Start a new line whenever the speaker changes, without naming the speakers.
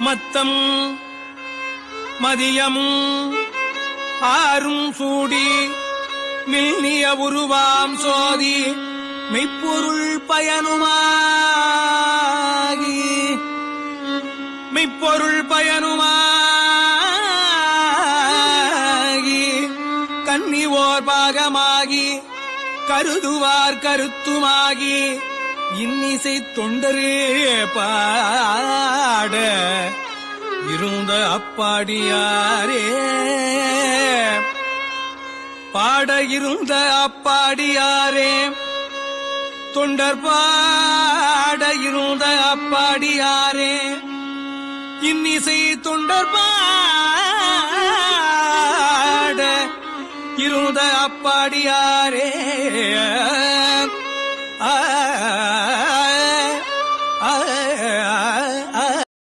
மத்தம் மதியமும் ஆறும் சூடி மில்லிய உருவாம் சோதி மெய்ப்பொருள் பயனுமாகி மெய்ப்பொருள் பயனுமாகி கன்னி ஓர் பாகமாகி கருதுவார் கருத்துமாகி இன்னிசை தொண்டரே பாட இருந்த அப்பாடியாரே பாட இருந்த அப்பாடியாரே தொண்டர் பாட இருந்த அப்பாடியாரே இன்னிசை தொண்டர் பாட இருந்த அப்பாடியாரே